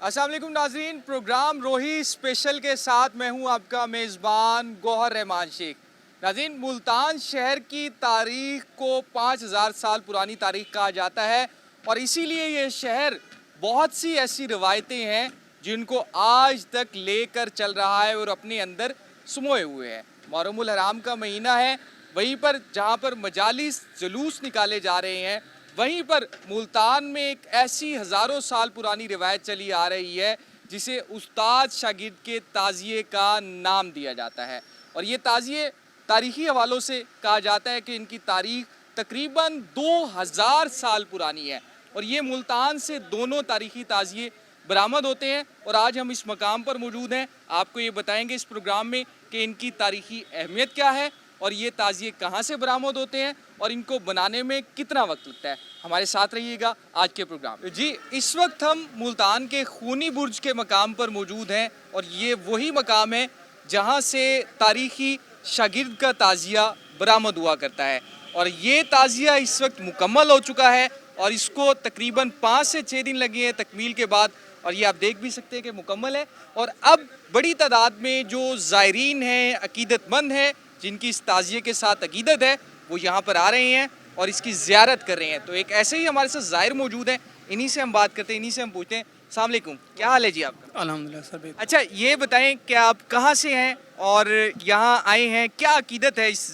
अस्सलाम वालेकुम नाजरीन, प्रोग्राम रोही स्पेशल के साथ मैं हूं आपका मेज़बान गौहर रहमान शेख। नाजरीन, मुल्तान शहर की तारीख को 5000 साल पुरानी तारीख कहा जाता है और इसीलिए ये शहर बहुत सी ऐसी रवायतें हैं जिनको आज तक लेकर चल रहा है और अपने अंदर समोए हुए हैं। मुहर्रमुल हराम का महीना है, वहीं पर जहाँ पर मजालिस जुलूस निकाले जा रहे हैं, वहीं पर मुल्तान में एक ऐसी हज़ारों साल पुरानी रिवायत चली आ रही है जिसे उस्ताद शागिर्द के ताज़िए का नाम दिया जाता है। और ये ताज़िए तारीख़ी हवालों से कहा जाता है कि इनकी तारीख़ तकरीबन 2000 साल पुरानी है और ये मुल्तान से दोनों तारीख़ी ताज़िए बरामद होते हैं। और आज हम इस मकाम पर मौजूद हैं, आपको ये बताएंगे इस प्रोग्राम में कि इनकी तारीख़ी अहमियत क्या है और ये ताज़िए कहाँ से बरामद होते हैं और इनको बनाने में कितना वक्त लगता है। हमारे साथ रहिएगा आज के प्रोग्राम में। जी, इस वक्त हम मुल्तान के खूनी बुर्ज के मकाम पर मौजूद हैं और ये वही मकाम है जहाँ से तारीख़ी शागिर्द का ताज़िया बरामद हुआ करता है और ये ताज़िया इस वक्त मुकम्मल हो चुका है और इसको तकरीबन 5 से 6 दिन लगे हैं तकमील के बाद। और ये आप देख भी सकते हैं कि मुकम्मल है और अब बड़ी तादाद में जो ज़ायरीन हैं, अकीदतमंद हैं, जिनकी इस ताज़िए के साथ अकीदत है, वो यहाँ पर आ रहे हैं और इसकी ज़ियारत कर रहे हैं। तो एक ऐसे ही हमारे साथ ज़ाहिर मौजूद हैं, इन्हीं से हम बात करते हैं, इन्हीं से हम पूछते हैं। अस्सलाम वालेकुम, क्या हाल है जी आपका? अल्हम्दुलिल्लाह सर। अच्छा, ये बताएं कि आप कहाँ से हैं और यहाँ आए हैं, क्या अकीदत है इस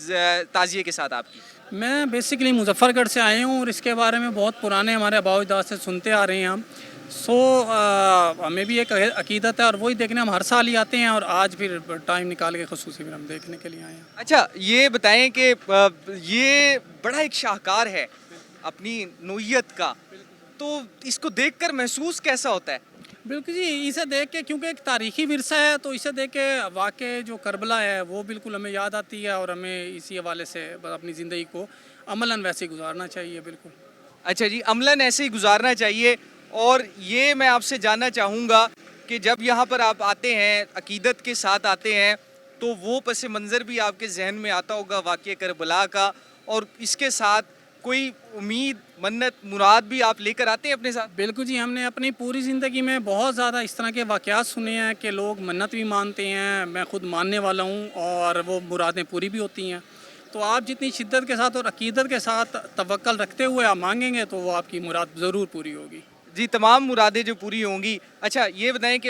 ताज़िए के साथ आपकी? मैं बेसिकली मुजफ्फरगढ़ से आया हूँ और इसके बारे में बहुत पुराने हमारे आबाओ अजदाद से सुनते आ रहे हैं हम। हमें भी एक अकीदत है और वही देखने हम हर साल ही आते हैं और आज फिर टाइम निकाल के खुसूसी फिर हम देखने के लिए आए हैं। अच्छा, ये बताएं कि ये बड़ा एक शाहकार है अपनी नोयत का, तो इसको देखकर महसूस कैसा होता है? बिल्कुल जी, इसे देख के क्योंकि एक तारीख़ी विरसा है तो इसे देख के वाक़ई जो करबला है वो बिल्कुल हमें याद आती है और हमें इसी हवाले से अपनी ज़िंदगी को अमलन वैसे ही गुजारना चाहिए। बिल्कुल। अच्छा जी, अमलन ऐसे ही गुजारना चाहिए। और ये मैं आपसे जानना चाहूँगा कि जब यहाँ पर आप आते हैं, अकीदत के साथ आते हैं, तो वो पस मंज़र भी आपके जहन में आता होगा वाक़या करबला का, और इसके साथ कोई उम्मीद, मन्नत, मुराद भी आप लेकर आते हैं अपने साथ? बिल्कुल जी, हमने अपनी पूरी ज़िंदगी में बहुत ज़्यादा इस तरह के वाक़यात सुने हैं कि लोग मन्नत भी मानते हैं, मैं ख़ुद मानने वाला हूँ और वो मुरादें पूरी भी होती हैं। तो आप जितनी शिद्दत के साथ और अकीदत के साथ तवक्कल रखते हुए आप मांगेंगे तो वो आपकी मुराद ज़रूर पूरी होगी। जी, तमाम मुरादें जो पूरी होंगी। अच्छा, ये बताएं कि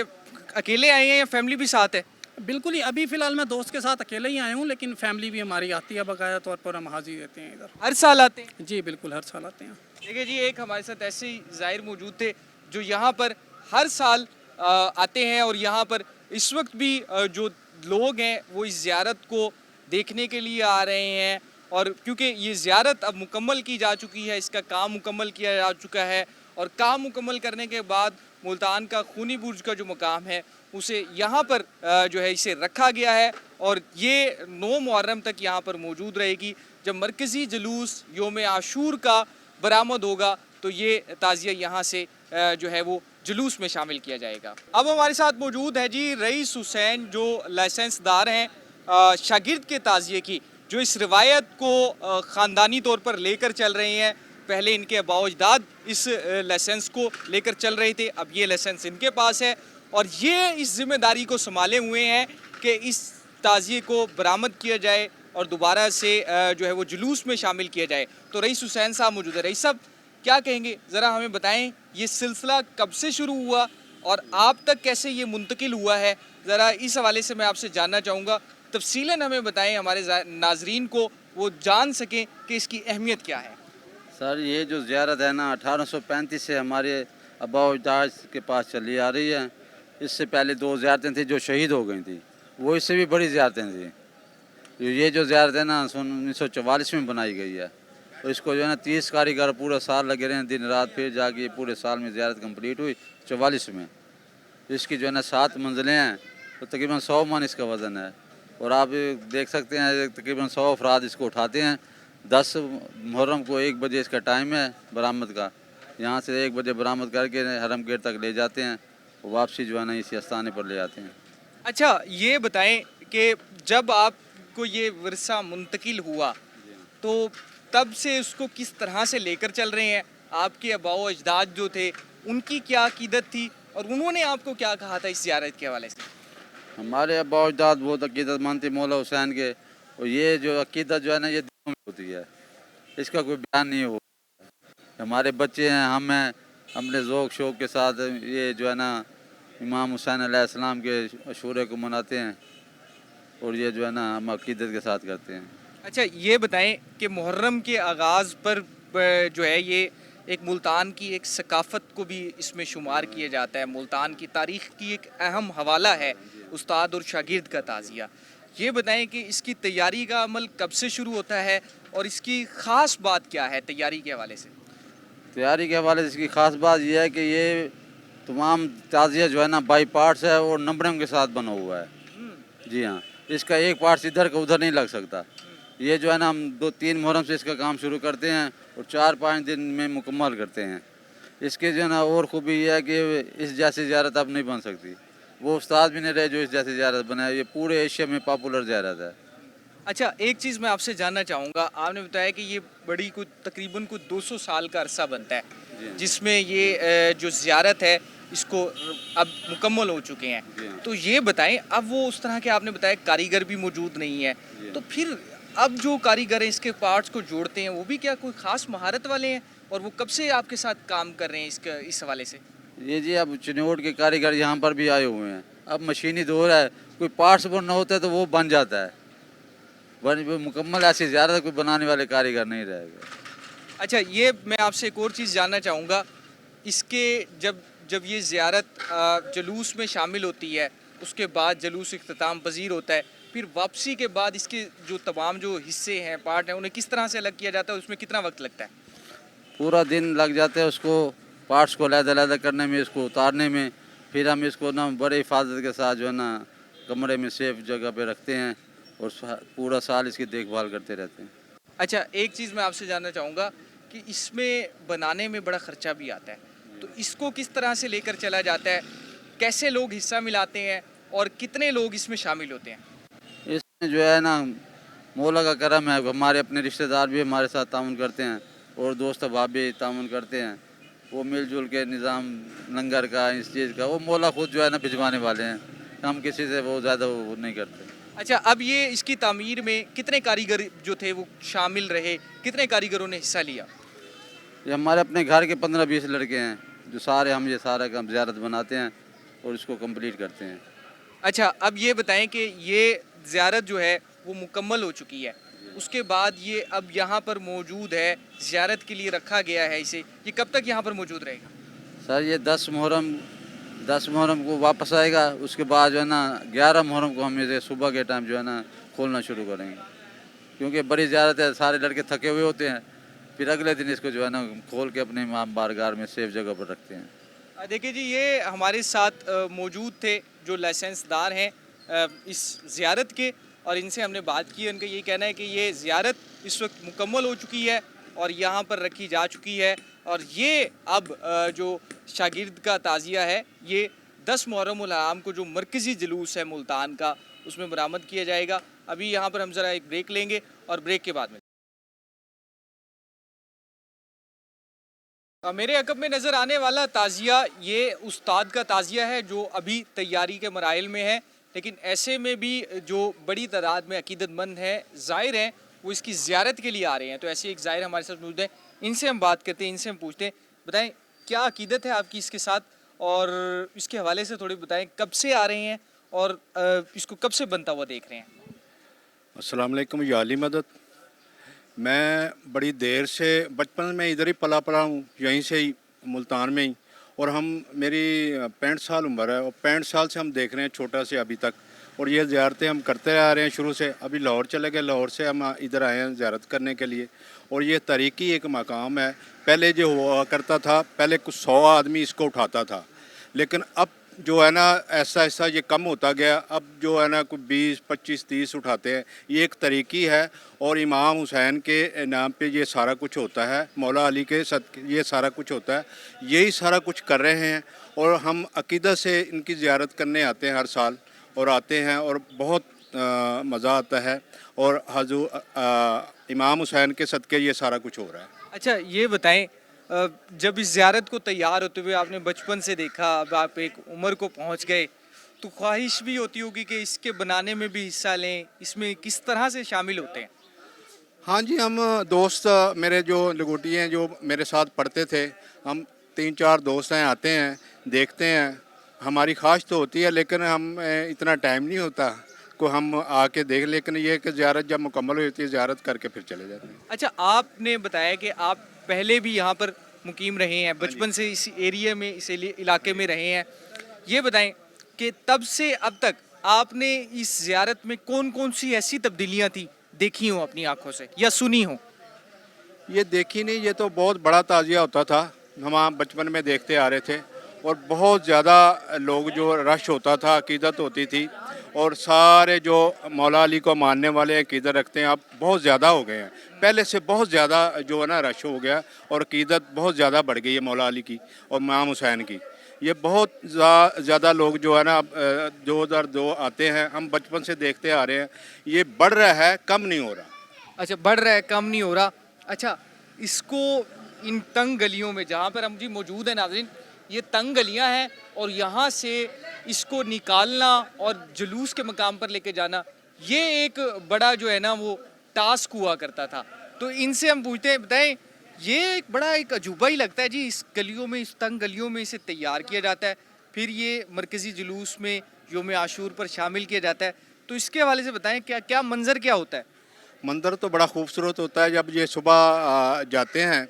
अकेले आए हैं या फैमिली भी साथ है? बिल्कुल ही, अभी फ़िलहाल मैं दोस्त के साथ अकेले ही आया हूँ लेकिन फैमिली भी हमारी आती है, बाकायदा तौर पर हम हाज़िर रहते हैं इधर। हर साल आते हैं? जी बिल्कुल, हर साल आते हैं। देखिए जी, एक हमारे साथ ऐसे ही ज़ाहिर मौजूद थे जो यहाँ पर हर साल आते हैं और यहाँ पर इस वक्त भी जो लोग हैं वो इस ज़ियारत को देखने के लिए आ रहे हैं। और क्योंकि ये ज़ियारत अब मुकम्मल की जा चुकी है, इसका काम मुकम्मल किया जा चुका है और काम मुकम्मल करने के बाद मुल्तान का खूनी बुर्ज का जो मकाम है उसे यहाँ पर जो है इसे रखा गया है और ये 9 मुहर्रम तक यहाँ पर मौजूद रहेगी। जब मरकज़ी जुलूस योम आशूर का बरामद होगा तो ये ताज़िया यहाँ से जो है वो जुलूस में शामिल किया जाएगा। अब हमारे साथ मौजूद है जी रईस हुसैन, जो लाइसेंसदार हैं शागिर्द के ताज़िए की, जो इस रिवायत को ख़ानदानी तौर पर लेकर चल रहे हैं। पहले इनके आबाओ अजदाद इस लाइसेंस को लेकर चल रहे थे, अब ये लाइसेंस इनके पास है और ये इस ज़िम्मेदारी को संभाले हुए हैं कि इस ताज़िए को बरामद किया जाए और दोबारा से जो है वो जुलूस में शामिल किया जाए। तो रईस हुसैन साहब मौजूद है। रईस साहब, क्या कहेंगे, ज़रा हमें बताएं ये सिलसिला कब से शुरू हुआ और आप तक कैसे ये मुंतकिल हुआ है? ज़रा इस हवाले से मैं आपसे जानना चाहूँगा, तफसीलन हमें बताएं, हमारे नाजरीन को वो जान सकें कि इसकी अहमियत क्या है। सर, ये जो ज़ियारत है ना 1835 से हमारे आबाओ अजदाद के पास चली आ रही है। इससे पहले 2 ज़ियारतें थी जो शहीद हो गई थी, वो इससे भी बड़ी ज़ियारतें थी। ये जो ज़ियारत है ना 1944 में बनाई गई है और इसको जो है ना 30 कारीगर पूरा साल लगे रहे, दिन रात, फिर जाके पूरे साल में ज़ियारत कंप्लीट हुई 44 में। इसकी जो है ना 7 मंजिलें हैं तो तकरीबन 100 मन इसका वज़न है और आप देख सकते हैं तकरीबन 100 अफराद इसको उठाते हैं। 10 मुहर्रम को 1 बजे इसका टाइम है बरामद का, यहाँ से 1 बजे बरामद करके हरम गेट तक ले जाते हैं, वापसी जो है ना इसी आस्थाने पर ले आते हैं। अच्छा, ये बताएं कि जब आपको ये विरसा मुंतकिल हुआ तो तब से उसको किस तरह से लेकर चल रहे हैं? आपके आबाओ अजदाद जो थे उनकी क्या अकीदत थी اور انہوں نے آپ کو کیا کہا تھا اس زیارت کے حوالے سے؟ ہمارے ابا و اجداد بہت عقیدت مند تھے مولا حسین کے، اور یہ جو عقیدت جو ہے نا یہ دلوں میں ہوتی ہے، اس کا کوئی بیان نہیں ہو. ہمارے بچے ہیں، ہم ہیں، اپنے ذوق شوق کے ساتھ یہ جو ہے نا امام حسین علیہ السلام کے عشورے کو مناتے ہیں، اور یہ جو ہے نا ہم عقیدت کے ساتھ کرتے ہیں. اچھا یہ بتائیں کہ محرم کے آغاز پر جو ہے یہ ایک ملتان کی ایک ثقافت کو بھی اس میں شمار کیا جاتا ہے، ملتان کی تاریخ کی ایک اہم حوالہ ہے استاد اور شاگرد کا تعزیہ. یہ بتائیں کہ اس کی تیاری کا عمل کب سے شروع ہوتا ہے اور اس کی خاص بات کیا ہے تیاری کے حوالے سے؟ تیاری کے حوالے سے اس کی خاص بات یہ ہے کہ یہ تمام تعزیہ جو ہے نا بائی پارٹس ہے اور نمبرنگ کے ساتھ بنا ہوا ہے. جی ہاں، اس کا ایک پارٹس ادھر کا ادھر نہیں لگ سکتا. یہ جو ہے نا ہم 2-3 محرم سے اس کا کام شروع کرتے ہیں اور 4-5 دن میں مکمل کرتے ہیں. اس کے جو ہے نا اور خوبی یہ ہے کہ اس جیسی زیارت اب نہیں بن سکتی. وہ استاد بھی نہیں رہے جو اس جیسی زیارت بنائے. یہ پورے ایشیا میں پاپولر زیارت ہے. اچھا ایک چیز میں آپ سے جاننا چاہوں گا، آپ نے بتایا کہ یہ بڑی تقریباً 200 سال کا عرصہ بنتا ہے جس میں یہ جو زیارت ہے اس کو اب مکمل ہو چکے ہیں. تو یہ بتائیں اب وہ اس طرح کے آپ نے بتایا کاریگر بھی موجود نہیں ہے، تو پھر اب جو کاریگر ہیں اس کے پارٹس کو جوڑتے ہیں وہ بھی کیا کوئی خاص مہارت والے ہیں، اور وہ کب سے آپ کے ساتھ کام کر رہے ہیں اس حوالے سے؟ یہ جی اب چنوٹ کے کاریگر یہاں پر بھی آئے ہوئے ہیں. اب مشینی دور ہے، کوئی پارٹس بننا ہوتا ہے تو وہ بن جاتا ہے، مکمل ایسی زیارت کوئی بنانے والے کاریگر نہیں رہے گا. اچھا یہ میں آپ سے ایک اور چیز جاننا چاہوں گا، اس کے جب یہ زیارت جلوس میں شامل ہوتی ہے اس کے بعد جلوس اختتام پذیر ہوتا ہے، پھر واپسی کے بعد اس کے جو تمام جو حصے ہیں پارٹ ہیں انہیں کس طرح سے الگ کیا جاتا ہے، اس میں کتنا وقت لگتا ہے؟ پورا دن لگ جاتا ہے اس کو پارٹس کو علیحدہ کرنے میں، اس کو اتارنے میں. پھر ہم اس کو نا بڑے حفاظت کے ساتھ جو ہے نا کمرے میں سیف جگہ پہ رکھتے ہیں اور پورا سال اس کی دیکھ بھال کرتے رہتے ہیں. اچھا ایک چیز میں آپ سے جاننا چاہوں گا کہ اس میں بنانے میں بڑا خرچہ بھی آتا ہے، تو اس کو کس طرح سے لے کر چلا جاتا ہے، کیسے لوگ حصہ ملاتے ہیں اور کتنے لوگ اس میں شامل ہوتے ہیں؟ اس میں جو ہے نا مولا کا کرم ہے، ہمارے اپنے رشتہ دار بھی ہمارے ساتھ تعاون کرتے ہیں اور دوست احباب بھی تعاون کرتے ہیں. وہ مل جل کے نظام لنگر کا اس چیز کا وہ مولا خود جو ہے نا بھجوانے والے ہیں. ہم کسی سے وہ زیادہ وہ نہیں کرتے. اچھا اب یہ اس کی تعمیر میں کتنے کاریگر جو تھے وہ شامل رہے، کتنے کاریگروں نے حصہ لیا؟ یہ ہمارے اپنے گھر کے 15-20 لڑکے ہیں جو سارے ہم یہ سارا کام زیارت بناتے ہیں اور اس کو کمپلیٹ کرتے ہیں. اچھا اب یہ بتائیں کہ یہ زیارت جو ہے وہ مکمل ہو چکی ہے، اس کے بعد یہ اب یہاں پر موجود ہے، زیارت کے لیے رکھا گیا ہے اسے، یہ کب تک یہاں پر موجود رہے گا؟ سر یہ 10 محرم کو واپس آئے گا. اس کے بعد جو ہے نا 11 محرم کو ہم اسے صبح کے ٹائم جو ہے نا کھولنا شروع کریں گے، کیونکہ بڑی زیارت ہے، سارے لڑکے تھکے ہوئے ہوتے ہیں. پھر اگلے دن اس کو جو ہے نا کھول کے اپنے امام بارگاہ میں سیف جگہ پر رکھتے ہیں. دیکھیں جی یہ ہمارے ساتھ موجود تھے جو لائسنس دار ہیں اس زیارت کے، اور ان سے ہم نے بات کی. ان کا یہ کہنا ہے کہ یہ زیارت اس وقت مکمل ہو چکی ہے اور یہاں پر رکھی جا چکی ہے، اور یہ اب جو شاگرد کا تعزیہ ہے یہ 10 محرم الحرام کو جو مرکزی جلوس ہے ملتان کا اس میں برآمد کیا جائے گا. ابھی یہاں پر ہم ذرا ایک بریک لیں گے اور بریک کے بعد میں میرے عقب میں نظر آنے والا تعزیہ یہ استاد کا تعزیہ ہے جو ابھی تیاری کے مراحل میں ہے، لیکن ایسے میں بھی جو بڑی تعداد میں عقیدت مند ہیں، زائر ہیں، وہ اس کی زیارت کے لیے آ رہے ہیں. تو ایسے ایک زائر ہمارے ساتھ موجود ہیں، ان سے ہم بات کرتے ہیں، ان سے ہم پوچھتے ہیں بتائیں کیا عقیدت ہے آپ کی اس کے ساتھ، اور اس کے حوالے سے تھوڑی بتائیں کب سے آ رہے ہیں اور اس کو کب سے بنتا ہوا دیکھ رہے ہیں؟ السلام علیکم، یا علی مدد. میں بڑی دیر سے بچپن میں ادھر ہی پلا ہوں، یہیں سے ہی ملتان میں ہی، اور میری 65 سال عمر ہے اور 65 سال سے ہم دیکھ رہے ہیں چھوٹا سے ابھی تک، اور یہ زیارتیں ہم کرتے آ رہے ہیں شروع سے. ابھی لاہور چلے گئے، لاہور سے ہم ادھر آئے ہیں زیارت کرنے کے لیے. اور یہ تاریخی ایک مقام ہے. پہلے جو ہوا کرتا تھا، پہلے کچھ 100 آدمی اس کو اٹھاتا تھا، لیکن اب جو ہے نا ایسا ایسا یہ کم ہوتا گیا. اب جو ہے نا کوئی 20 25 30 اٹھاتے ہیں. یہ ایک طریقی ہے اور امام حسین کے نام پہ یہ سارا کچھ ہوتا ہے، مولا علی کے صدقے یہ سارا کچھ ہوتا ہے. یہی سارا کچھ کر رہے ہیں اور ہم عقیدت سے ان کی زیارت کرنے آتے ہیں ہر سال، اور آتے ہیں اور بہت مزہ آتا ہے. اور حضور امام حسین کے صدقے یہ سارا کچھ ہو رہا ہے. اچھا یہ بتائیں जब इस ज़ियारत को तैयार होते हुए आपने बचपन से देखा, अब आप एक उम्र को पहुंच गए, तो ख्वाहिश भी होती होगी कि इसके बनाने में भी हिस्सा लें, इसमें किस तरह से शामिल होते हैं? हाँ जी, हम दोस्त मेरे जो लंगोटी हैं जो मेरे साथ पढ़ते थे, हम 3-4 दोस्त हैं, आते हैं, देखते हैं। हमारी ख्वाहिश तो होती है लेकिन हम इतना टाइम नहीं होता को हम आके देख, लेकिन ये कि ज़ियारत जब मुकम्मल हो जाती है ज़ियारत करके फिर चले जाते हैं। अच्छा, आपने बताया कि आप पहले भी यहाँ पर मुकीम रहे हैं, बचपन से इस एरिया में, इस इलाके में रहे हैं। ये बताएं कि तब से अब तक आपने इस ज़ियारत में कौन कौन सी ऐसी तब्दीलियाँ थी देखी हों अपनी आंखों से या सुनी हों? ये देखी नहीं, ये तो बहुत बड़ा ताज़िया होता था, हम बचपन में देखते आ रहे थे। और बहुत ज़्यादा लोग जो रश होता था, अकीदत होती थी, और सारे जो मौला अली को मानने वाले अकीदत रखते हैं अब बहुत ज़्यादा हो गए हैं। पहले से बहुत ज़्यादा जो है ना रश हो गया, और अकीदत बहुत ज़्यादा बढ़ गई है मौला अली की और इमाम हुसैन की। ये बहुत ज़्यादा लोग जो है ना दो दर दो आते हैं, हम बचपन से देखते आ रहे हैं। ये बढ़ रहा है, कम नहीं हो रहा। अच्छा, बढ़ रहा है, कम नहीं हो रहा। अच्छा, इसको इन तंग गलियों में जहाँ पर हम जी मौजूद हैं नाज़रीन, ये तंग गलियाँ हैं और यहाँ से इसको निकालना और जुलूस के मकाम पर लेके जाना, ये एक बड़ा जो है ना वो टास्क हुआ करता था। तो इनसे हम पूछते हैं, बताएं, ये एक बड़ा एक अजूबा ही लगता है जी, इस गलियों में, इस तंग गलियों में इसे तैयार किया जाता है, फिर ये मरकज़ी जुलूस में योम आशूर पर शामिल किया जाता है। तो इसके हवाले से बताएं, क्या क्या मंजर क्या होता है? मंदिर तो बड़ा खूबसूरत होता है। जब ये सुबह जाते हैं,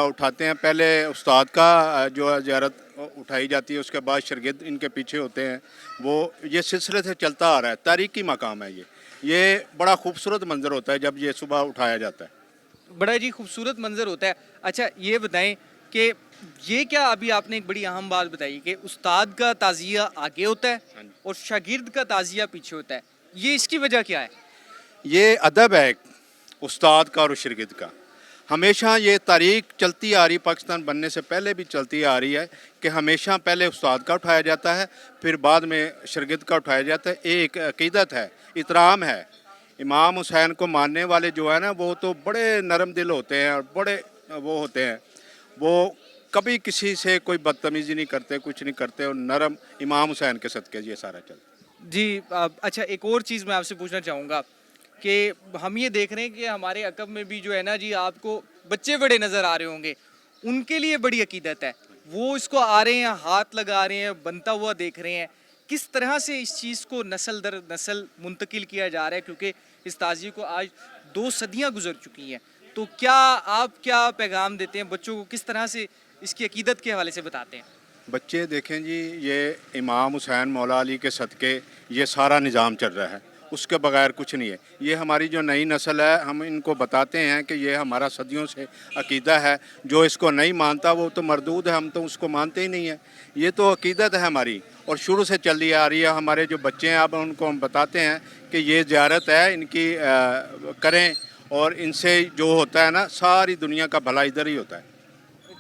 उठाते हैं, पहले उस्ताद का जो है ज़ियारत उठाई जाती है, उसके बाद शागिर्द इनके पीछे होते हैं। वो ये सिलसिले से चलता आ रहा है, तारीख़ी मकाम है ये बड़ा खूबसूरत मंजर होता है जब ये सुबह उठाया जाता है। बड़ा जी खूबसूरत मंजर होता है। अच्छा, ये बताएं कि ये क्या, अभी आपने एक बड़ी अहम बात बताई कि उस्ताद का ताज़िया आगे होता है और शागिर्द का ताज़िया पीछे होता है, ये इसकी वजह क्या है? ये अदब है उस्ताद का और शागिर्द का। हमेशा ये तारीख चलती आ रही, पाकिस्तान बनने से पहले भी चलती आ रही है कि हमेशा पहले उस्ताद का उठाया जाता है, फिर बाद में शागिर्द का उठाया जाता है। एक अकीदत है, इतराम है। इमाम हुसैन को मानने वाले जो है ना, वो तो बड़े नरम दिल होते हैं और बड़े वो होते हैं, वो कभी किसी से कोई बदतमीज़ी नहीं करते, कुछ नहीं करते, और नरम इमाम हुसैन के सदक़े ये सारा चलता जी। अच्छा, एक और चीज़ मैं आपसे पूछना चाहूँगा कि हम ये देख रहे हैं कि हमारे अकब में भी जो है ना जी, आपको बच्चे बड़े नज़र आ रहे होंगे, उनके लिए बड़ी अकीदत है, वो इसको आ रहे हैं, हाथ लगा रहे हैं, बनता हुआ देख रहे हैं। किस तरह से इस चीज़ को नस्ल दर नस्ल मुंतकिल किया जा रहा है, क्योंकि इस ताज़िए को आज 2 सदियाँ गुजर चुकी हैं। तो आप क्या पैगाम देते हैं बच्चों को, किस तरह से इसकी अकीदत के हवाले से बताते हैं? बच्चे देखें जी, ये इमाम हुसैन मौला अली के सदक़े ये सारा निज़ाम चल रहा है, उसके बगैर कुछ नहीं है। ये हमारी जो नई नस्ल है, हम इनको बताते हैं कि ये हमारा सदियों से अकीदा है। जो इसको नहीं मानता वो तो मरदूद है, हम तो उसको मानते ही नहीं है। ये तो अकीदत है हमारी और शुरू से चली आ रही है। हमारे जो बच्चे हैं, अब उनको हम बताते हैं कि ये ज़ियारत है, इनकी करें, और इनसे जो होता है ना, सारी दुनिया का भला इधर ही होता है।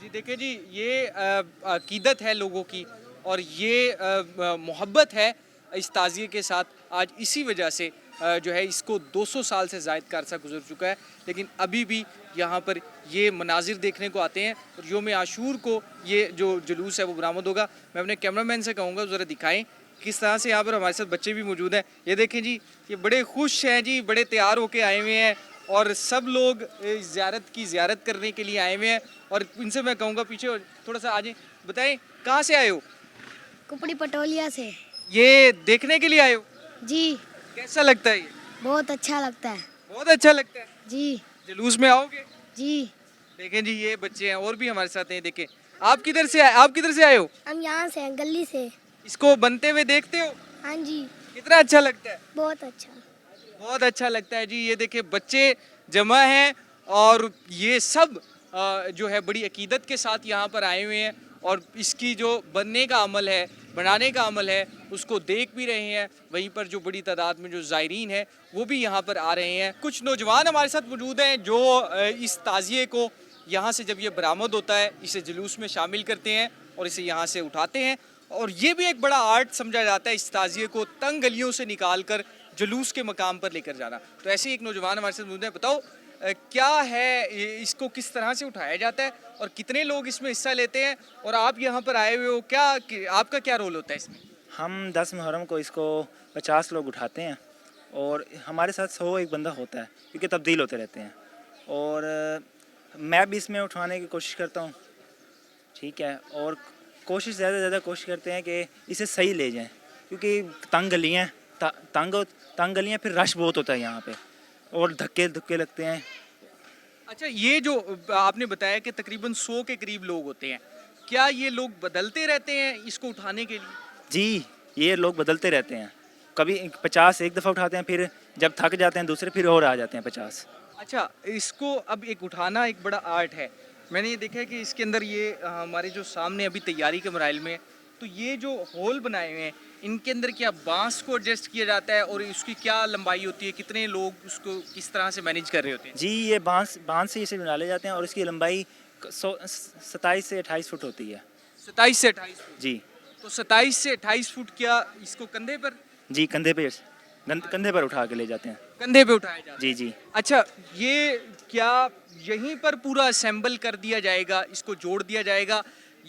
जी देखिए जी, ये अकीदत है लोगों की और ये मोहब्बत है इस ताज़िए के साथ। आज इसी वजह से जो है इसको 200 साल से ज़ायद का अरसा गुजर चुका है, लेकिन अभी भी यहाँ पर ये मनाजिर देखने को आते हैं। और योम आशूर को ये जो जुलूस है वो बरामद होगा। मैं अपने कैमरामैन से कहूँगा ज़रा दिखाएं किस तरह से यहाँ पर हमारे साथ बच्चे भी मौजूद हैं। ये देखें जी, ये बड़े खुश हैं जी, बड़े तैयार होके आए हुए हैं और सब लोग ज़ियारत करने के लिए आए हुए हैं। और इनसे मैं कहूँगा पीछे थोड़ा सा आ जाएं, बताएं कहाँ से आए हो? कुपड़ी पटोलिया से। ये देखने के लिए आए हो? जी, कैसा लगता है ये? बहुत अच्छा लगता है। बहुत अच्छा लगता है। जी जुलूस में आओगे? जी। देखें जी, ये बच्चे हैं और भी हमारे साथ हैं। देखें, आप किधर से आए हो? हम यहाँ से हैं, गली से। इसको बनते हुए देखते हो? हाँ जी, कितना अच्छा लगता है? बहुत अच्छा। बहुत अच्छा लगता है जी। ये देखिए, बच्चे जमा हैं और ये सब जो है बड़ी अकीदत के साथ यहाँ पर आए हुए हैं और इसकी जो बनने का अमल है, बनाने का अमल है, उसको देख भी रहे हैं। वहीं पर जो बड़ी तादाद में जो ज़ायरीन है वो भी यहाँ पर आ रहे हैं। कुछ नौजवान हमारे साथ मौजूद हैं जो इस ताज़िए को यहाँ से जब ये बरामद होता है, इसे जुलूस में शामिल करते हैं और इसे यहाँ से उठाते हैं। और ये भी एक बड़ा आर्ट समझा जाता है, इस ताज़िए को तंग गलियों से निकाल कर जुलूस के मकाम पर लेकर जाना। तो ऐसे ही एक नौजवान हमारे साथ मौजूद है। बताओ क्या है इसको किस तरह से उठाया जाता है اور کتنے لوگ اس میں حصہ لیتے ہیں اور آپ یہاں پر آئے ہوئے ہو, کیا آپ کا کیا رول ہوتا ہے اس میں؟ ہم 10 محرم کو اس کو 50 لوگ اٹھاتے ہیں اور ہمارے ساتھ 100 ایک بندہ ہوتا ہے کیونکہ تبدیل ہوتے رہتے ہیں, اور میں بھی اس میں اٹھانے کی کوشش کرتا ہوں, ٹھیک ہے, اور کوشش زیادہ سے زیادہ کوشش کرتے ہیں کہ اسے صحیح لے جائیں کیونکہ تنگ گلیاں تنگ گلیاں, پھر رش بہت ہوتا ہے یہاں پہ اور دھکے لگتے ہیں. اچھا, یہ جو آپ نے بتایا کہ تقریباً 100 کے قریب لوگ ہوتے ہیں, کیا یہ لوگ بدلتے رہتے ہیں اس کو اٹھانے کے لیے؟ جی, یہ لوگ بدلتے رہتے ہیں, کبھی 50 ایک دفعہ اٹھاتے ہیں, پھر جب تھک جاتے ہیں دوسرے پھر اور آ جاتے ہیں 50. اچھا, اس کو اب ایک اٹھانا ایک بڑا آرٹ ہے. میں نے یہ دیکھا ہے کہ اس کے اندر یہ ہمارے جو سامنے ابھی تیاری کے مراحل میں, تو یہ جو ہول بنائے ہوئے ہیں ان کے اندر کیا بانس کو ایڈجسٹ کیا جاتا ہے اور اس کی کیا لمبائی ہوتی ہے, کتنے لوگ اس کو کس طرح سے مینیج کر رہے ہوتے ہیں؟ جی, یہ بانس سے اسے ڈالے جاتے ہیں اور اس کی لمبائی 27 سے 28 فٹ ہوتی ہے. 27 سے 28 فٹ. جی, تو 27 سے 28 فٹ کیا اس کو کندھے پر جی, کندھے پر اٹھا کے لے جاتے ہیں. کندھے پہ اٹھایا جاتا ہے؟ جی جی. اچھا, یہ کیا یہیں پر پورا اسمبل کر دیا جائے گا, اس کو جوڑ دیا جائے گا,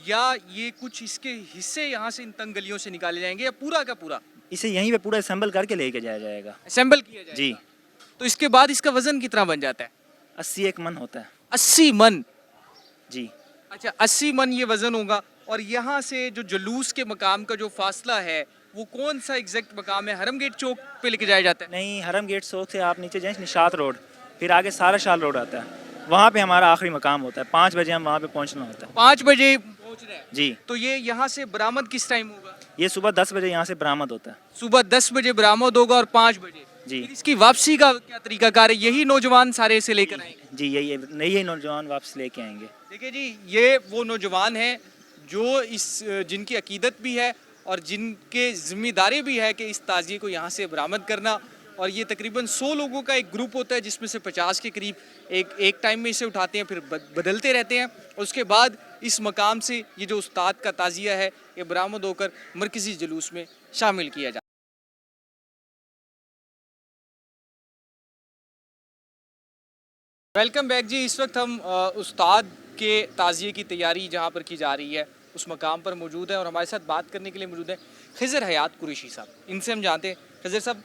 یا یہ کچھ اس کے حصے یہاں سے ان تنگ گلیوں سے نکالے جائیں گے, یا پورا کا پورا اسے یہیں پہ پورا اسمبل کر کے لے کے جایا جائے گا. اسمبل کیا جائے گا؟ جی. تو اس کے بعد اس کا وزن کتنا بن جاتا ہے؟ 80 ایک من ہوتا ہے. 80 من. جی. اچھا, 80 من یہ وزن ہوگا. اور یہاں سے جو جلوس کے مقام کا جو فاصلہ ہے وہ کون سا ایگزیکٹ مقام ہے؟ حرم گیٹ چوک پہ لے کے جایا جاتا ہے؟ نہیں, حرم گیٹ چوک سے آپ نیچے جائیں نشاط روڈ, پھر آگے سارا شال روڈ آتا ہے, وہاں پہ ہمارا آخری مقام ہوتا ہے. 5 بجے ہم وہاں پہ پہنچنا ہوتا ہے. 5 بجے پہنچ رہے ہیں؟ جی. تو یہ یہاں سے برآمد کس ٹائم ہوگا؟ یہ صبح 10 بجے یہاں سے برآمد ہوتا ہے. صبح 10 بجے برآمد ہوگا اور 5 بجے. جی. پھر اس کی واپسی کا کیا طریقہ کار ہے؟ یہی نوجوان سارے اسے لے کر آئیں گے؟ جی, یہی نوجوان واپس لے کے آئیں گے. دیکھیں جی, یہ وہ نوجوان ہیں جو جن کی عقیدت بھی ہے اور جن کے ذمہ داری بھی ہے کہ اس تعزیے کو یہاں سے برآمد کرنا. اور یہ تقریباً 100 لوگوں کا ایک گروپ ہوتا ہے جس میں سے 50 کے قریب ایک ٹائم میں اسے اٹھاتے ہیں, پھر بدلتے رہتے ہیں, اور اس کے بعد اس مقام سے یہ جو استاد کا تعزیہ ہے یہ برآمد ہو کر مرکزی جلوس میں شامل کیا جاتا ہے. ویلکم بیک جی. اس وقت ہم استاد کے تعزیے کی تیاری جہاں پر کی جا رہی ہے اس مقام پر موجود ہیں, اور ہمارے ساتھ بات کرنے کے لیے موجود ہیں خضر حیات قریشی صاحب. ان سے ہم جانتے ہیں, خضر صاحب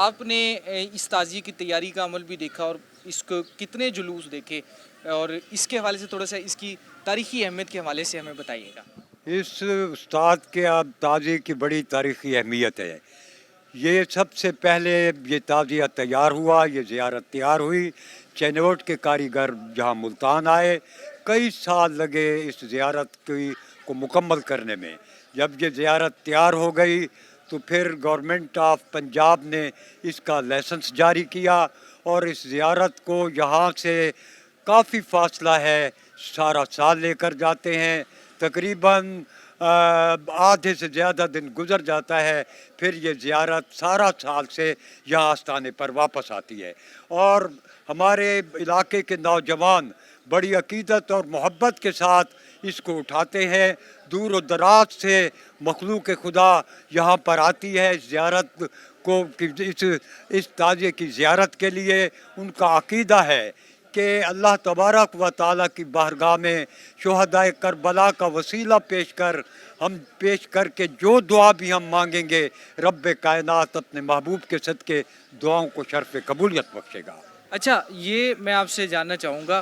آپ نے اس تعزیے کی تیاری کا عمل بھی دیکھا اور اس کو کتنے جلوس دیکھے, اور اس کے حوالے سے تھوڑا سا اس کی تاریخی اہمیت کے حوالے سے ہمیں بتائیے گا. اس استاد کے تعزیے کی بڑی تاریخی اہمیت ہے. یہ سب سے پہلے یہ تعزیہ تیار ہوا, یہ زیارت تیار ہوئی, چینوٹ کے کاریگر جہاں ملتان آئے, کئی سال لگے اس زیارت کو مکمل کرنے میں. جب یہ زیارت تیار ہو گئی تو پھر گورنمنٹ آف پنجاب نے اس کا لائسنس جاری کیا, اور اس زیارت کو یہاں سے کافی فاصلہ ہے, سارا سال لے کر جاتے ہیں. تقریباً آدھے سے زیادہ دن گزر جاتا ہے, پھر یہ زیارت سارا سال سے یہاں آستانے پر واپس آتی ہے. اور ہمارے علاقے کے نوجوان بڑی عقیدت اور محبت کے ساتھ اس کو اٹھاتے ہیں. دور و دراز سے مخلوق خدا یہاں پر آتی ہے اس زیارت کو, اس تعزیے کی زیارت کے لیے. ان کا عقیدہ ہے کہ اللہ تبارک و تعالیٰ کی بارگاہ میں شہدائے کربلا کا وسیلہ پیش کر کے جو دعا بھی ہم مانگیں گے, رب کائنات اپنے محبوب کے صدقے دعاؤں کو شرف قبولیت بخشے گا. اچھا, یہ میں آپ سے جاننا چاہوں گا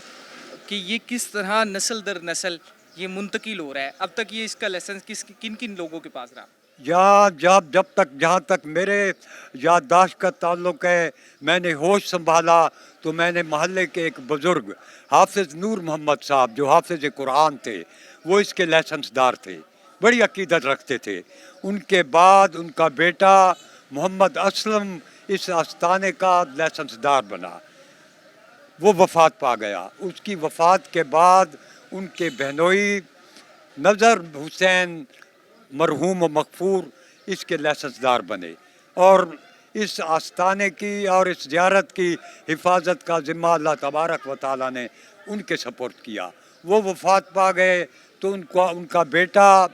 کہ یہ کس طرح نسل در نسل یہ منتقل ہو رہا ہے. اب تک یہ اس کا لائسنس کن کن لوگوں کے پاس رہا؟ جہاں تک میرے یادداشت کا تعلق ہے, میں نے ہوش سنبھالا تو میں نے محلے کے ایک بزرگ حافظ نور محمد صاحب جو حافظ قرآن تھے, وہ اس کے لائسنس دار تھے, بڑی عقیدت رکھتے تھے. ان کے بعد ان کا بیٹا محمد اسلم اس آستانے کا لائسنس دار بنا, وہ وفات پا گیا. اس کی وفات کے بعد ان کے بہنوئی نظر حسین مرحوم و مغفور اس کے لائسنس دار بنے, اور اس آستانے کی اور اس زیارت کی حفاظت کا ذمہ اللہ تبارک و تعالیٰ نے ان کے سپرد کیا. وہ وفات پا گئے تو ان کا بیٹا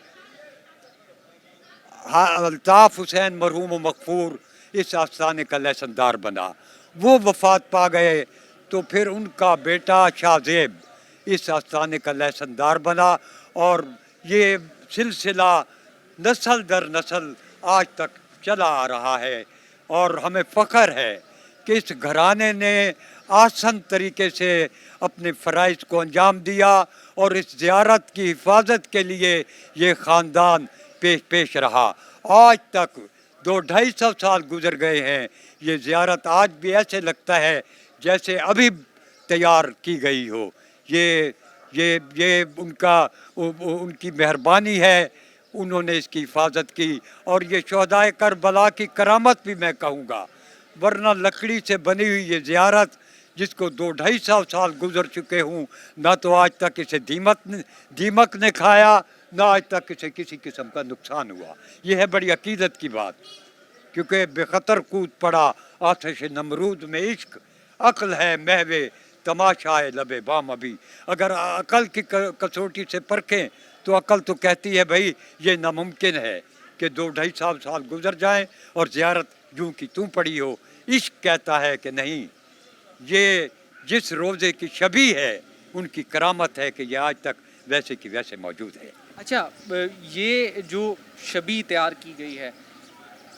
الطاف حسین مرحوم و مغفور اس آستانے کا لائسنس دار بنا. وہ وفات پا گئے تو پھر ان کا بیٹا شاہ زیب इस आस्थाने का लहसनदार बना और ये सिलसिला नस्ल दर नस्ल आज तक चला आ रहा है और हमें फ़ख्र है कि इस घराने ने आसान तरीके से अपने फ़राइज़ को अंजाम दिया और इस ज़ियारत की हिफाजत के लिए ये ख़ानदान पेश रहा। आज तक 200-250 साल गुजर गए हैं, ये ज़ियारत आज भी ऐसे लगता है जैसे अभी तैयार की गई हो। ये उनकी मेहरबानी है, उन्होंने इसकी हिफाजत की और ये शोहदाए करबला की करामत भी मैं कहूँगा, वरना लकड़ी से बनी हुई ये ज़ियारत जिसको 200-250 साल गुजर चुके हूँ, ना तो आज तक इसे दीमक ने खाया, ना आज तक इसे किसी किस्म का नुकसान हुआ। ये है बड़ी अकीदत की बात, क्योंकि बेखतर कूद पड़ा आतिश नमरूद में इश्क, अक्ल है महवे तमाशाए लबे बाम अभी। अगर अकल की कसौटी से परखें तो अकल तो कहती है भाई ये नामुमकिन है कि 200-250 साल गुजर जाएं और ज़ियारत यूं की तूं पड़ी हो। इश्क कहता है कि नहीं, ये जिस रोज़े की शबी है उनकी करामत है कि ये आज तक वैसे की वैसे मौजूद है। अच्छा, ये जो शबी तैयार की गई है,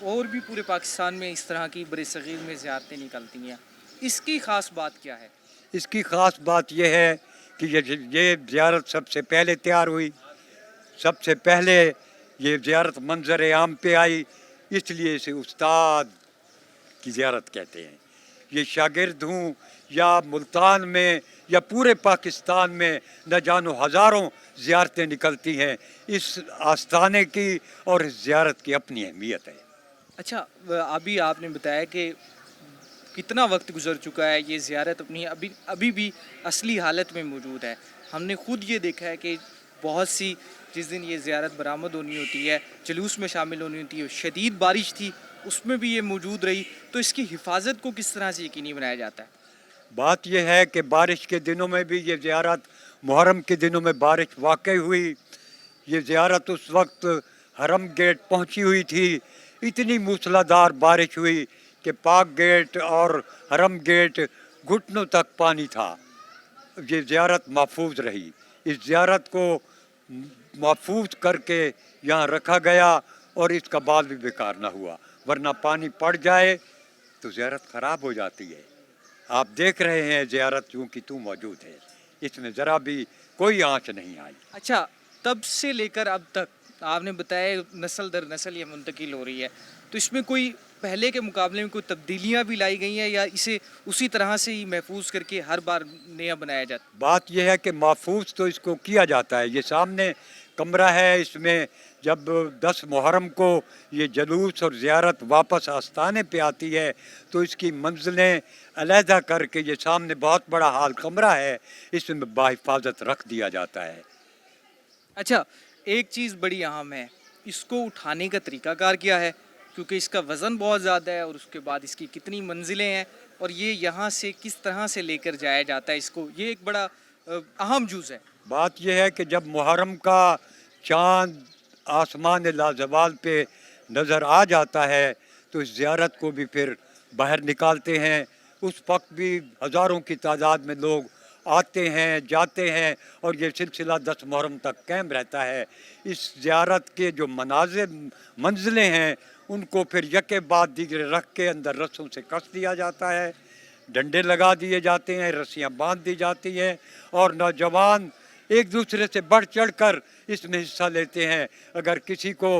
और भी पूरे पाकिस्तान में इस तरह की बड़े सग़ीर में ज़ियारतें निकलती हैं, इसकी ख़ास बात क्या है? इसकी ख़ास बात यह है कि ये ज़ियारत सबसे पहले तैयार हुई, सबसे पहले ये ज़ियारत मंजर आम पे आई, इसलिए इसे उस्ताद की ज़ियारत कहते हैं। ये शागिर्द हूँ या मुल्तान में या पूरे पाकिस्तान में न जानो हज़ारों ज़ियारतें निकलती हैं, इस आस्थाने की और इस ज़ियारत की अपनी अहमियत है। अच्छा, अभी आपने बताया कि कितना वक्त गुजर चुका है, ये ज़ियारत अपनी अभी भी असली हालत में मौजूद है। हमने ख़ुद ये देखा है कि बहुत सी जिस दिन ये ज़ियारत बरामद होनी होती है, जुलूस में शामिल होनी होती है, शदीद बारिश थी उसमें भी ये मौजूद रही, तो इसकी हिफाजत को किस तरह से यकीनी बनाया जाता है? बात यह है कि बारिश के दिनों में भी ये ज़ियारत, मुहर्रम के दिनों में बारिश वाक़ई हुई, ये ज़ियारत उस वक्त हरम गेट पहुंची हुई थी, इतनी मूसलाधार बारिश हुई कि पाक गेट और हरम गेट घुटनों तक पानी था। ये ज़ियारत महफूज रही, इस ज़ियारत को महफूज करके यहाँ रखा गया और इसका बाल भी बेकार ना हुआ, वरना पानी पड़ जाए तो ज़ियारत ख़राब हो जाती है। आप देख रहे हैं ज़ियारत यूँ की तूं मौजूद है, इसमें ज़रा भी कोई आँच नहीं आई। अच्छा, तब से लेकर अब तक आपने बताया नस्ल दर नस्ल ये मुंतकिल हो रही है, तो इसमें कोई पहले के मुकाबले में कोई तब्दीलियाँ भी लाई गई हैं या इसे उसी तरह से ही महफूज करके हर बार नया बनाया जाता है? बात यह है कि महफूज तो इसको किया जाता है। ये सामने कमरा है, इसमें जब 10 मुहर्रम को ये जलूस और ज़ियारत वापस आस्थाने पे आती है तो इसकी मंजिलें अलहदा करके ये सामने बहुत बड़ा हाल कमरा है, इसमें बाहिफाजत रख दिया जाता है। अच्छा, एक चीज़ बड़ी अहम है, इसको उठाने का तरीक़ाकार क्या है? क्योंकि इसका वज़न बहुत ज़्यादा है और उसके बाद इसकी कितनी मंजिलें हैं और ये यहाँ से किस तरह से लेकर जाया जाता है इसको, ये एक बड़ा अहम जुज़ है। बात यह है कि जब मुहर्रम का चाँद आसमान लाजवाल पे नज़र आ जाता है तो इस ज़ियारत को भी फिर बाहर निकालते हैं। उस वक्त भी हज़ारों की तादाद में लोग आते हैं, जाते हैं और ये सिलसिला 10 मुहर्रम तक कायम रहता है। इस ज़ियारत के जो मंजिलें हैं उनको फिर यके बाद दीगरे रख के अंदर रस्सों से कस दिया जाता है, डंडे लगा दिए जाते हैं, रस्सियाँ बांध दी जाती हैं और नौजवान एक दूसरे से बढ़ चढ़ कर इसमें हिस्सा लेते हैं। अगर किसी को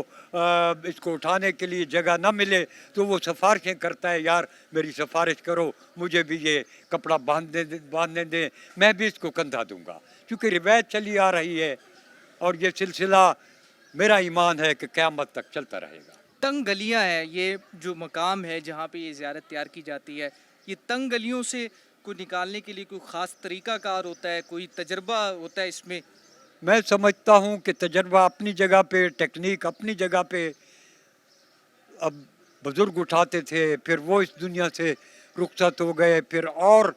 इसको उठाने के लिए जगह न मिले तो वो सिफारिशें करता है, यार मेरी सिफारिश करो, मुझे भी ये कपड़ा बांधने दें, मैं भी इसको कंधा दूंगा, क्योंकि रिवायत चली आ रही है और ये सिलसिला मेरा ईमान है कि क़यामत तक चलता रहेगा। तंग गलियाँ हैं, ये जो मकाम है जहाँ पे ये ज़ियारत तैयार की जाती है, ये तंग गलियों से को निकालने के लिए कोई ख़ास तरीक़ाकार होता है, कोई तजर्बा होता है इसमें? मैं समझता हूँ कि तजर्बा अपनी जगह पे, टेक्निक अपनी जगह पे। अब बुज़ुर्ग उठाते थे, फिर वो इस दुनिया से रुखसत हो गए, फिर और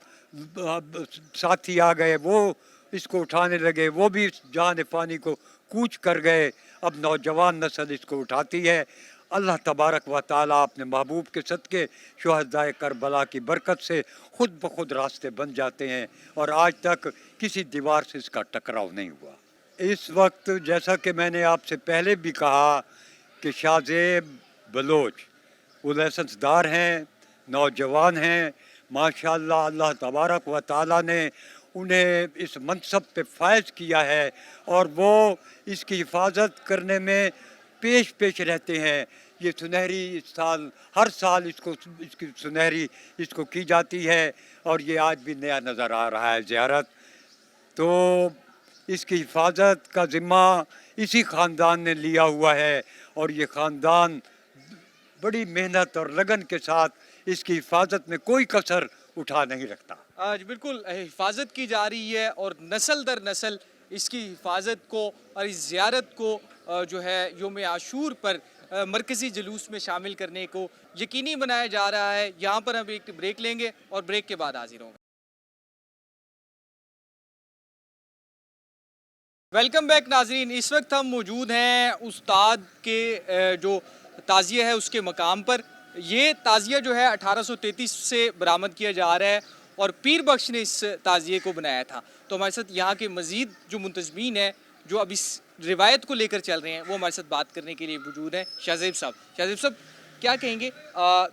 साथी आ गए, वो इसको उठाने लगे, वो भी जान फ़ानी को कूच कर गए। अब नौजवान नस्ल इसको उठाती है। अल्लाह तबारक व ताला अपने महबूब के सदक़े शुहदाए करबला की बरकत से खुद ब खुद रास्ते बन जाते हैं और आज तक किसी दीवार से इसका टकराव नहीं हुआ। इस वक्त जैसा कि मैंने आपसे पहले भी कहा कि शाहज़ेब बलोच वो लाइसेंसदार हैं, नौजवान हैं, माशाअल्लाह अल्लाह तबारक व ताला ने उन्हें इस मनसब पे फायज किया है और वो इसकी हिफाजत करने में पेश पेश रहते हैं। ये सुनहरी इस साल हर साल इसकी सुनहरी इसको की जाती है और ये आज भी नया नज़र आ रहा है ज़ियारत। तो इसकी हिफाजत का ज़िम्मा इसी ख़ानदान ने लिया हुआ है और ये ख़ानदान बड़ी मेहनत और लगन के साथ इसकी हिफाजत में कोई कसर उठा नहीं रखता। आज बिल्कुल हिफाजत की जा रही है और नस्ल दर नस्ल इसकी हिफाजत को और इस ज़ियारत को जो है योम आशूर पर मरकज़ी जुलूस में शामिल करने को यकीनी बनाया जा रहा है। यहाँ पर हम एक ब्रेक लेंगे और ब्रेक के बाद हाजिर होंगे। वेलकम बैक नाजरीन, इस वक्त हम मौजूद हैं उस्ताद के जो ताज़िया है उसके मकाम पर। ये ताज़िया जो है 1833 से बरामद किया जा रहा है और पीर बख्श ने इस ताज़िए को बनाया था। तो हमारे साथ यहाँ के मज़ीद जो मुंतज़मीन हैं जो अब इस रिवायत को लेकर चल रहे हैं वो हमारे साथ बात करने के लिए मौजूद हैं। शाहज़ेब साहब, क्या कहेंगे,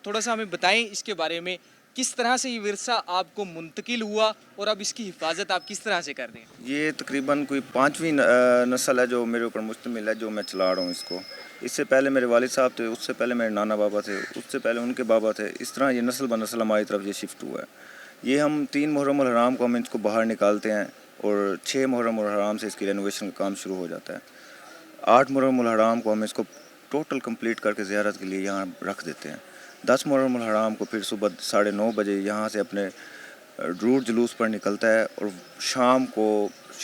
थोड़ा सा हमें बताएं इसके बारे में, किस तरह से ये विरसा आपको मुंतकिल हुआ और अब इसकी हिफाजत आप किस तरह से कर रहे हैं? ये तकरीबन कोई 5वीं नस्ल है जो मेरे ऊपर मुश्तमिल है, जो मैं चला रहा हूँ इसको। इससे पहले मेरे वालिद साहब थे, उससे पहले मेरे नाना बाबा थे, उससे पहले उनके बाबा थे। इस तरह ये नस्ल ब नस्ल हमारी तरफ ये शिफ्ट हुआ है। ये हम 3 मुहर्रम उल हराम को हम इसको बाहर निकालते हैं और 6 मुहर्रम उल हराम से इसकी रेनोवेशन का काम शुरू हो जाता है। 8 मुहर्रम उल हराम को हम इसको टोटल कंप्लीट करके ज़ियारत के लिए यहाँ रख देते हैं। 10 मुहर्रम उल हराम को फिर सुबह 9:30 बजे यहाँ से अपने रूट जुलूस पर निकलता है और शाम को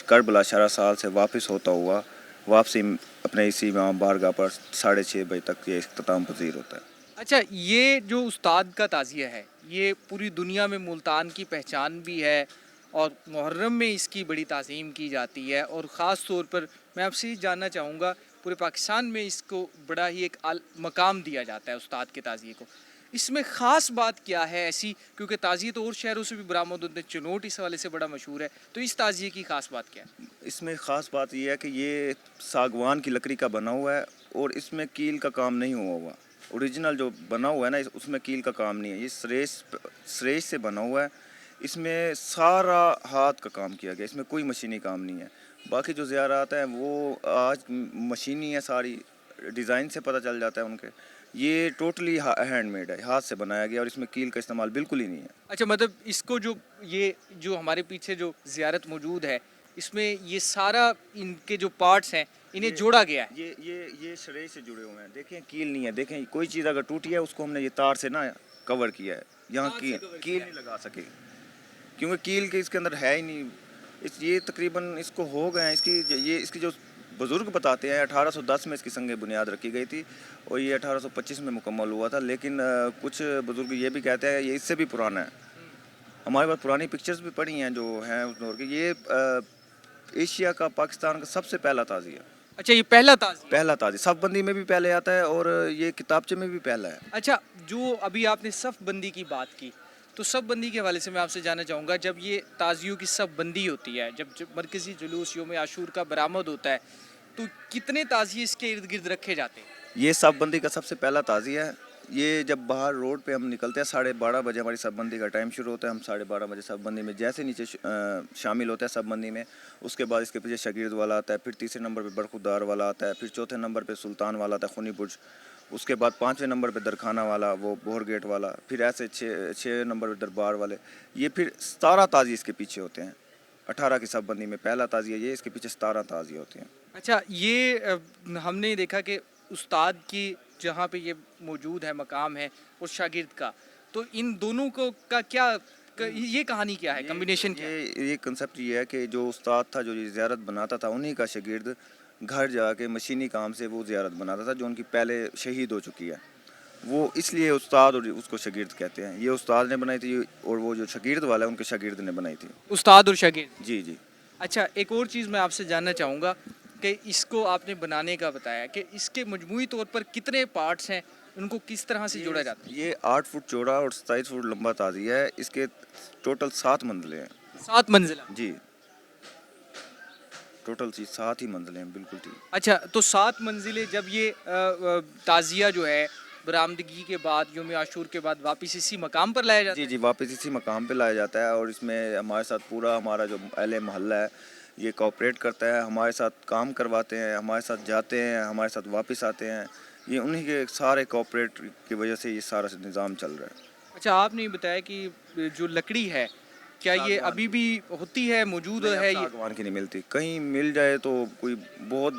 करबला शरा साल से वापस होता हुआ वापसी अपने इसी वहाँ बारगाह पर 6:30 बजे तक ये इख्तिताम पजीर होता है। अच्छा, ये जो उस्ताद का ताज़िया है ये पूरी दुनिया में मुल्तान की पहचान भी है और मुहर्रम में इसकी बड़ी ताज़ीम की जाती है और ख़ास तौर पर मैं आपसे ये जानना चाहूँगा, पूरे पाकिस्तान में इसको बड़ा ही एक मकाम दिया जाता है उस्ताद के ताज़िए को। इसमें ख़ास बात क्या है ऐसी, क्योंकि ताज़िए तो और शहरों से भी बरामद होते हैं, चिनोट इस हवाले से बड़ा मशहूर है, तो इस ताज़िए की ख़ास बात क्या है? इसमें ख़ास बात यह है कि ये सागवान की लकड़ी का बना हुआ है और इसमें कील का काम नहीं हुआ। ओरिजिनल जो बना हुआ है ना उसमें कील का काम नहीं है। ये श्रेष्ठ से बना हुआ है। इसमें सारा हाथ का काम किया गया, इसमें कोई मशीनी काम नहीं है। बाकी जो ज़ियारत हैं वो आज मशीनी है, सारी डिज़ाइन से पता चल जाता है उनके। ये टोटली हैंडमेड है, हाथ से बनाया गया और इसमें कील का इस्तेमाल बिल्कुल ही नहीं है। अच्छा, मतलब इसको ये जो हमारे पीछे जो ज़ियारत मौजूद है इसमें ये सारा इनके जो पार्ट्स हैं इन्हें जोड़ा गया है। ये शरीर से जुड़े हुए हैं। देखें कील नहीं है, देखें कोई चीज़ अगर टूटी है उसको हमने ये तार से ना कवर किया है। यहाँ कील नहीं लगा सके क्योंकि कील के इसके अंदर है ही नहीं। ये तकरीबन इसको हो गए हैं, इसकी जो बुज़ुर्ग बताते हैं 1810 में इसकी संग बुनियाद रखी गई थी और ये 1825 में मुकम्मल हुआ था। लेकिन कुछ बुज़ुर्ग ये भी कहते हैं ये इससे भी पुराना है। हमारे पास पुरानी पिक्चर्स भी पड़ी हैं जो हैं उस दौर की। ये एशिया का, पाकिस्तान का सबसे पहला ताज़िया। अच्छा, ये पहला ताज़िया सफ़ बंदी में भी पहले आता है और ये किताबचे में भी पहला है। अच्छा, जो अभी आपने सफ़ बंदी की बात की, तो सफ़ बंदी के हवाले से मैं आपसे जानना चाहूँगा, जब ये ताज़ियों की सफ़ बंदी होती है, जब मरकज़ी जुलूस योम आशूर का बरामद होता है, तो कितने ताज़िए इसके इर्द गिर्द रखे जाते हैं? ये सफ़ बंदी का सबसे पहला ताज़िया है। ये जब बाहर रोड पे हम निकलते हैं 12:30 बजे हमारी सफ़ बंदी का टाइम शुरू होता है। हम 12:30 बजे सफ़ बंदी में जैसे नीचे शामिल होते हैं सफ़ बंदी में, उसके बाद इसके पीछे शागिर्द वाला आता है, फिर तीसरे नंबर पे बरखुदार वाला आता है, फिर चौथे नंबर पे सुल्तान वाला आता है, खूनी बुर्ज, उसके बाद 5वें नंबर पे दरखाना वाला, वो बोहर गेट वाला, फिर ऐसे 6 नंबर पे दरबार वाले। ये फिर 17 ताज़िए इसके पीछे होते हैं। 18 की सफ़ बंदी में पहला ताज़िया ये, इसके पीछे 17 ताज़िए होते हैं। अच्छा, ये हमने देखा कि उस्ताद की जहाँ पे ये मौजूद है मकाम है और शागिर्द का, तो इन दोनों को का क्या ये कहानी क्या है, कम्बिनेशन क्या है? ये कंसेप्ट ये है कि जो उस्ताद था जो ये ज़ियारत बनाता था, उन्हीं का शागिर्द घर जाके मशीनी काम से वो ज़ियारत बनाता था जो उनकी पहले शहीद हो चुकी है। वो इसलिए उस्ताद और उसको शागिर्द कहते हैं। ये उस्ताद ने बनाई थी और वो जो शागिर्द वाला है उनके शागिर्द ने बनाई थी। उस्ताद और शागिर्द? जी। अच्छा, एक और चीज़ मैं आपसे जानना चाहूँगा کہ اس کو آپ نے بنانے کا بتایا کہ اس کے مجموعی طور پر کتنے پارٹس ہیں, ان کو کس طرح سے جوڑا جاتا ہے؟ یہ 8 فٹ چوڑا اور 27 فٹ لمبا تازیہ ہے. اس کے ٹوٹل 7 منزلیں ہیں. 7 منزلہ. جی ٹوٹل 7 ہی منزلیں ہیں. بالکل ٹھیک. اچھا, تو 7 منزلیں جب یہ تعزیہ جو ہے برآمدگی کے بعد, یوم عاشور کے بعد واپس اسی مقام پر لایا جاتا ہے؟ جی واپس اسی مقام پہ لایا جاتا ہے, اور اس میں ہمارے ساتھ پورا ہمارا جو اہل محلہ ہے یہ کوآپریٹ کرتا ہے, ہمارے ساتھ کام کرواتے ہیں, ہمارے ساتھ جاتے ہیں, ہمارے ساتھ واپس آتے ہیں. یہ انہی کے سارے کوآپریٹ کی وجہ سے یہ سارا نظام چل رہا ہے. اچھا, آپ نے بتایا کہ جو لکڑی ہے کیا یہ ابھی بھی ہوتی ہے, موجود ہے؟ یہ ساگوان کی نہیں ملتی, کہیں مل جائے تو کوئی بہت,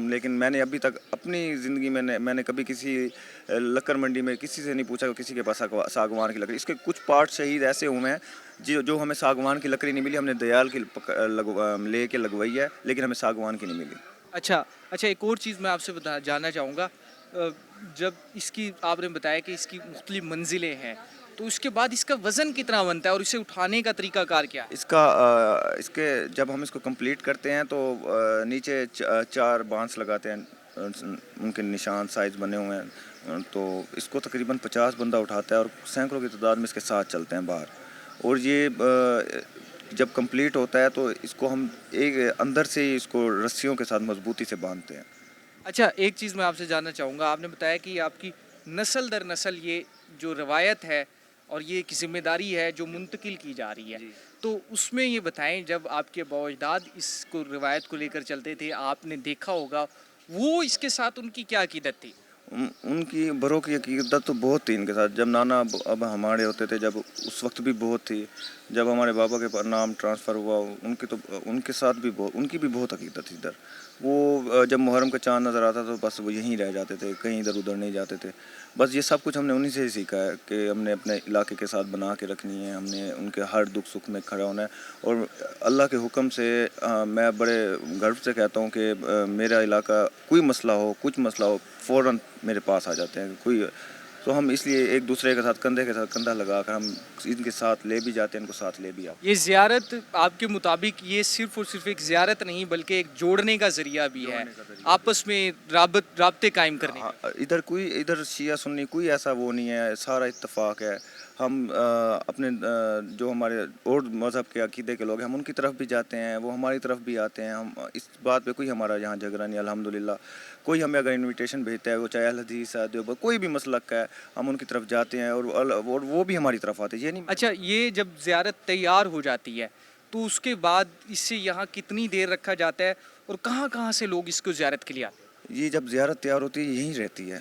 لیکن میں نے ابھی تک اپنی زندگی میں نے کبھی کسی لکڑ منڈی میں کسی سے نہیں پوچھا کہ کسی کے پاس ساگوان کی لکڑی. اس کے کچھ پارٹ شہید ایسے ہوئے ہیں جو ہمیں ساگوان کی لکڑی نہیں ملی, ہم نے دیال کی لے کے لگوائی ہے, لیکن ہمیں ساگوان کی نہیں ملی. اچھا, ایک اور چیز میں آپ سے جاننا چاہوں گا, جب اس کی آپ نے بتایا کہ اس کی مختلف منزلیں ہیں, تو اس کے بعد اس کا وزن کتنا بنتا ہے اور اسے اٹھانے کا طریقہ کار کیا ہے؟ اس کے جب ہم اس کو کمپلیٹ کرتے ہیں تو نیچے 4 بانس لگاتے ہیں, ان کے نشان سائز بنے ہوئے ہیں, تو اس کو تقریباً 50 بندہ اٹھاتا ہے اور سینکڑوں کی تعداد میں اس کے ساتھ چلتے ہیں باہر. اور یہ جب کمپلیٹ ہوتا ہے تو اس کو ہم ایک اندر سے ہی اس کو رسیوں کے ساتھ مضبوطی سے باندھتے ہیں. اچھا, ایک چیز میں آپ سے جاننا چاہوں گا, آپ نے بتایا کہ آپ کی نسل در نسل یہ جو روایت ہے اور یہ ایک ذمہ داری ہے جو منتقل کی جا رہی ہے, تو اس میں یہ بتائیں جب آپ کے ابا اجداد اس کو روایت کو لے کر چلتے تھے, آپ نے دیکھا ہوگا وہ اس کے ساتھ ان کی کیا عقیدت تھی؟ ان کی بڑوں کی عقیدت تو بہت تھی ان کے ساتھ. جب نانا اب ہمارے ہوتے تھے, جب اس وقت بھی بہت تھی. جب ہمارے بابا کے نام ٹرانسفر ہوا ان کے ساتھ بھی ان کی بھی بہت عقیدت تھی ادھر. وہ جب محرم کا چاند نظر آتا تو بس وہ یہیں رہ جاتے تھے, کہیں ادھر ادھر نہیں جاتے تھے. بس یہ سب کچھ ہم نے انہی سے ہی سیکھا ہے کہ ہم نے اپنے علاقے کے ساتھ بنا کے رکھنی ہے, ہم نے ان کے ہر دکھ سکھ میں کھڑا ہونا ہے. اور اللہ کے حکم سے میں بڑے گرو سے کہتا ہوں کہ میرا علاقہ کوئی مسئلہ ہو, کچھ مسئلہ ہو, فوراً میرے پاس آ جاتے ہیں کوئی. تو ہم اس لیے ایک دوسرے کے ساتھ کندھے کے ساتھ کندھا لگا کر ہم ان کے ساتھ لے بھی جاتے ہیں, ان کو ساتھ لے بھی آتے ہیں. یہ زیارت آپ کے مطابق یہ صرف اور صرف ایک زیارت نہیں بلکہ ایک جوڑنے کا ذریعہ بھی ہے, آپس میں رابطے قائم کرنے کا. ادھر شیعہ سنی کوئی ایسا وہ نہیں ہے, سارا اتفاق ہے. ہم اپنے جو ہمارے اور مذہب کے عقیدے کے لوگ ہیں ہم ان کی طرف بھی جاتے ہیں, وہ ہماری طرف بھی آتے ہیں. ہم اس بات پہ کوئی ہمارا یہاں جھگڑا نہیں الحمدللہ. کوئی ہمیں اگر انویٹیشن بھیجتا ہے, وہ چاہے اہل حدیث ہے, دیوبند, کوئی بھی مسلک کا ہے, ہم ان کی طرف جاتے ہیں اور وہ بھی ہماری طرف آتے ہیں. یہ نہیں. اچھا, یہ جب زیارت تیار ہو جاتی ہے تو اس کے بعد اس سے یہاں کتنی دیر رکھا جاتا ہے اور کہاں کہاں سے لوگ اس کو زیارت کے لیے آتے ہیں؟ یہ جب زیارت تیار ہوتی ہے یہیں رہتی ہے,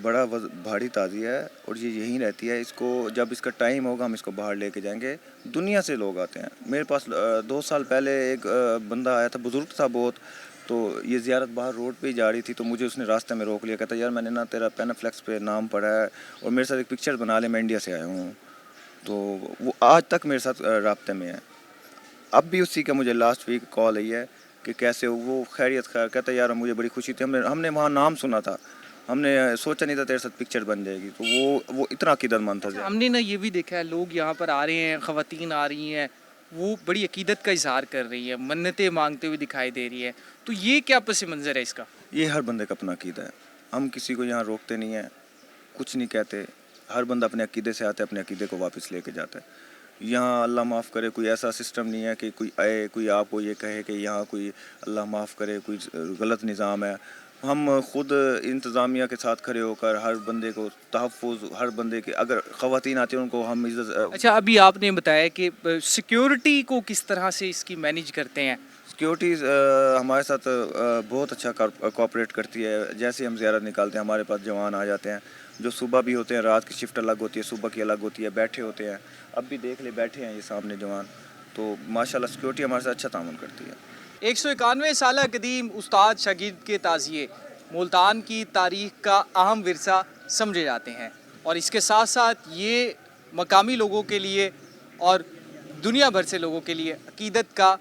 بڑا بھاری تعزیہ ہے اور یہ یہیں رہتی ہے. اس کو جب اس کا ٹائم ہوگا ہم اس کو باہر لے کے جائیں گے. دنیا سے لوگ آتے ہیں. میرے پاس 2 سال پہلے ایک بندہ آیا تھا, بزرگ تھا بہت, تو یہ زیارت باہر روڈ پہ ہی جا رہی تھی, تو مجھے اس نے راستے میں روک لیا. کہتا یار میں نے نا تیرا پینافلیکس پہ نام پڑھا ہے اور میرے ساتھ ایک پکچر بنا لے, میں انڈیا سے آیا ہوں. تو وہ آج تک میرے ساتھ رابطے میں ہے. اب بھی اسی کا مجھے لاسٹ ویک کال آئی ہے کہ کیسے وہ خیریت خیر. کہتا یار مجھے بڑی خوشی تھی, ہم نے وہاں نام سنا تھا, ہم نے سوچا نہیں تھا تیرے ساتھ پکچر بن جائے گی. تو وہ اتنا عقیدت مند تھا. ہم نے نا یہ بھی دیکھا ہے لوگ یہاں پر آ رہے ہیں, خواتین آ رہی ہیں, وہ بڑی عقیدت کا اظہار کر رہی ہے, منتیں مانگتے ہوئے دکھائی دے رہی ہے. تو یہ کیا پس منظر ہے اس کا؟ یہ ہر بندے کا اپنا عقیدہ ہے. ہم کسی کو یہاں روکتے نہیں ہیں, کچھ نہیں کہتے. ہر بندہ اپنے عقیدے سے آتا ہے, اپنے عقیدے کو واپس لے کے جاتا ہے. یہاں اللہ معاف کرے کوئی ایسا سسٹم نہیں ہے کہ کوئی آئے کوئی آپ کو یہ کہے کہ یہاں کوئی اللہ معاف کرے کوئی غلط نظام ہے. ہم خود انتظامیہ کے ساتھ کھڑے ہو کر ہر بندے کو تحفظ, ہر بندے کے اگر خواتین آتی ہیں ان کو ہم عزت. اچھا, ابھی آپ نے بتایا کہ سیکیورٹی کو کس طرح سے اس کی مینیج کرتے ہیں؟ سیکیورٹیز ہمارے ساتھ بہت اچھا کوآپریٹ کرتی ہے. جیسے ہم زیارت نکالتے ہیں ہمارے پاس جوان آ جاتے ہیں جو صبح بھی ہوتے ہیں, رات کی شفٹ الگ ہوتی ہے, صبح کی الگ ہوتی ہے, بیٹھے ہوتے ہیں. اب بھی دیکھ لے بیٹھے ہیں یہ سامنے جوان. تو ماشاءاللہ سیکیورٹی ہمارے ساتھ اچھا تعاون کرتی ہے. 191 سالہ قدیم استاد شاگرد کے تعزیے ملتان کی تاریخ کا اہم ورثہ سمجھے جاتے ہیں, اور اس کے ساتھ ساتھ یہ مقامی لوگوں کے لیے اور دنیا بھر سے لوگوں کے لیے عقیدت کا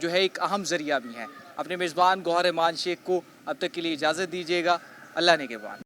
جو ہے ایک اہم ذریعہ بھی ہے. اپنے میزبان گوہر رحمان شیخ کو اب تک کے لیے اجازت دیجیے گا. اللہ نے کے بعد.